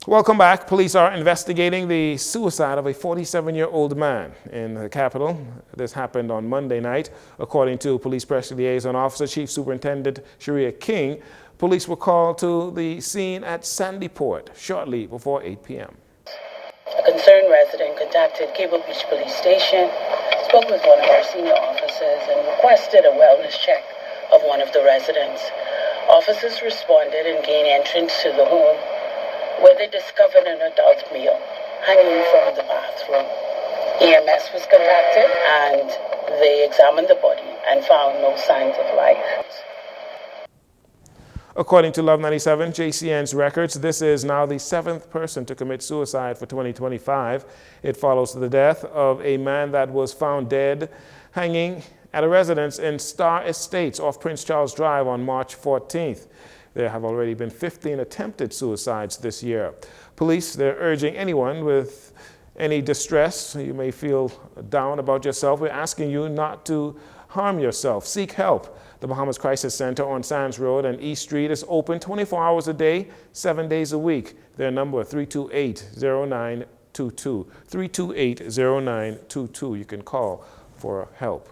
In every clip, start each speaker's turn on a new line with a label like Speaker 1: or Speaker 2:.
Speaker 1: Welcome back. Police are investigating the suicide of a 47-year-old man in the capital. This happened on Monday night. According to Police Press Liaison Officer Chief Superintendent Sharia King, police were called to the scene at Sandyport shortly before 8 p.m.
Speaker 2: A concerned resident contacted Cable Beach Police Station, spoke with one of our senior officers, and requested a wellness check of one of the residents. Officers responded and gained entrance to the home, where they discovered an adult male hanging from the bathroom. EMS was contacted and they examined the body and found no signs of life.
Speaker 1: According to Love 97 JCN's records, this is now the 7th person to commit suicide for 2025. It follows the death of a man that was found dead hanging at a residence in Star Estates off Prince Charles Drive on March 14th. There have already been 15 attempted suicides this year. Police, they're urging anyone with any distress, you may feel down about yourself, we're asking you not to harm yourself. Seek help. The Bahamas Crisis Center on Sands Road and East Street is open 24 hours a day, 7 days a week. Their number 328-0922. 328-0922. You can call for help.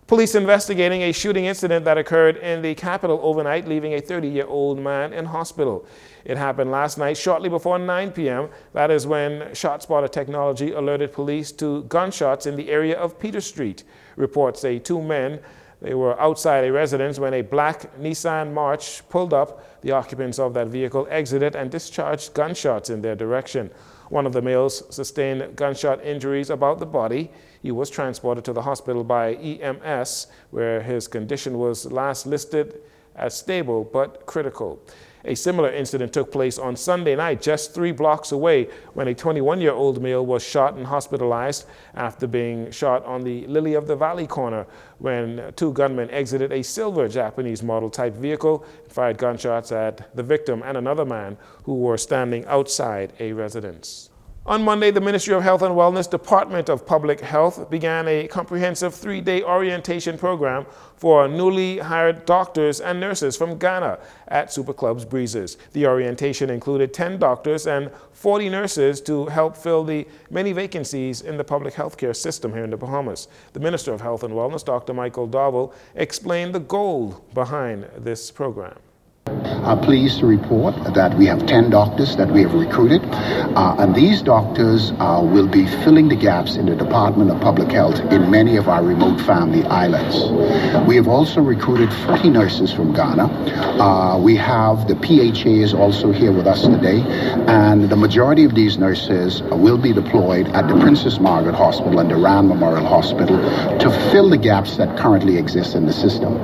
Speaker 1: Police investigating a shooting incident that occurred in the capital overnight, leaving a 30-year-old man in hospital. It happened last night shortly before 9 p.m. That is when ShotSpotter technology alerted police to gunshots in the area of Peter Street. Reports say two men, they were outside a residence when a black Nissan March pulled up. The occupants of that vehicle exited and discharged gunshots in their direction. One of the males sustained gunshot injuries about the body. He was transported to the hospital by EMS, where his condition was last listed as stable but critical. A similar incident took place on Sunday night, just 3 blocks away, when a 21-year-old male was shot and hospitalized after being shot on the Lily of the Valley corner when two gunmen exited a silver Japanese model type vehicle and fired gunshots at the victim and another man who were standing outside a residence. On Monday, the Ministry of Health and Wellness Department of Public Health began a comprehensive 3-day orientation program for newly hired doctors and nurses from Ghana at Super Clubs Breezes. The orientation included 10 doctors and 40 nurses to help fill the many vacancies in the public health care system here in the Bahamas. The Minister of Health and Wellness, Dr. Michael Dovell, explained the goal behind this program.
Speaker 3: I'm pleased to report that we have 10 doctors that we have recruited, and these doctors will be filling the gaps in the Department of Public Health in many of our remote family islands. We have also recruited 40 nurses from Ghana. We have the PHAs also here with us today, and the majority of these nurses will be deployed at the Princess Margaret Hospital and the Rand Memorial Hospital to fill the gaps that currently exist in the system.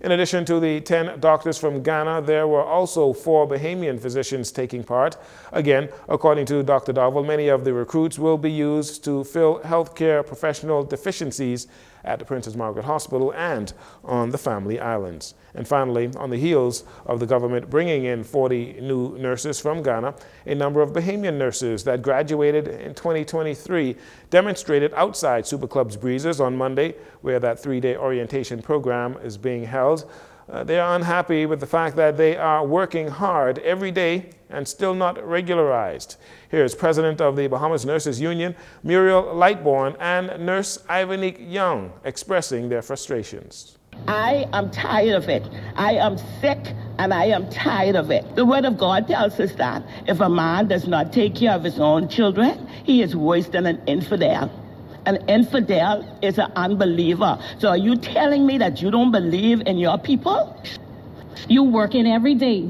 Speaker 1: In addition to the 10 doctors from Ghana, there were also 4 Bahamian physicians taking part. Again, according to Dr. Dovell, many of the recruits will be used to fill healthcare professional deficiencies at the Princess Margaret Hospital and on the Family Islands. And finally, on the heels of the government bringing in 40 new nurses from Ghana, a number of Bahamian nurses that graduated in 2023 demonstrated outside Super Clubs Breezes on Monday, where that 3-day orientation program is being held. They are unhappy with the fact that they are working hard every day and still not regularized. Here's President of the Bahamas Nurses Union, Muriel Lightbourne, and Nurse Ivanique Young expressing their frustrations.
Speaker 4: I am tired of it. I am sick and I am tired of it. The Word of God tells us that if a man does not take care of his own children, he is worse than an infidel. An infidel is an unbeliever. So are you telling me that you don't believe in your people?
Speaker 5: You working every day,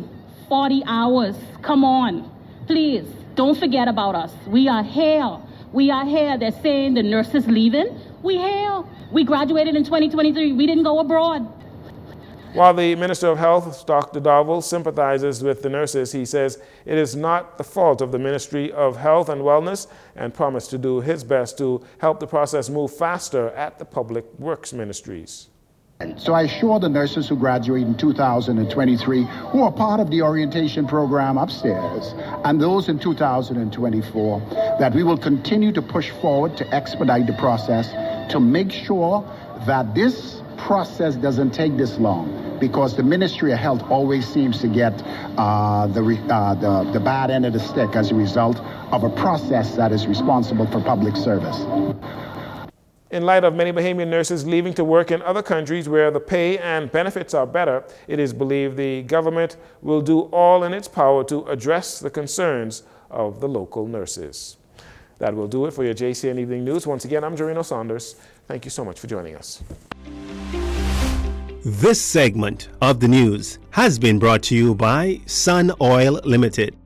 Speaker 5: 40 hours. Come on, please, don't forget about us. We are here. We are here. They're saying the nurses leaving. We here. We graduated in 2023. We didn't go abroad.
Speaker 1: While the Minister of Health, Dr. Dovell, sympathizes with the nurses, he says it is not the fault of the Ministry of Health and Wellness and promised to do his best to help the process move faster at the Public Works Ministries.
Speaker 3: So I assure the nurses who graduate in 2023 who are part of the orientation program upstairs and those in 2024 that we will continue to push forward to expedite the process to make sure that this process doesn't take this long. because the Ministry of Health always seems to get the bad end of the stick as a result of a process that is responsible for public service.
Speaker 1: In light of many Bahamian nurses leaving to work in other countries where the pay and benefits are better, it is believed the government will do all in its power to address the concerns of the local nurses. That will do it for your JCN Evening News. Once again, I'm Jarino Saunders. Thank you so much for joining us.
Speaker 6: This segment of the news has been brought to you by Sun Oil Limited.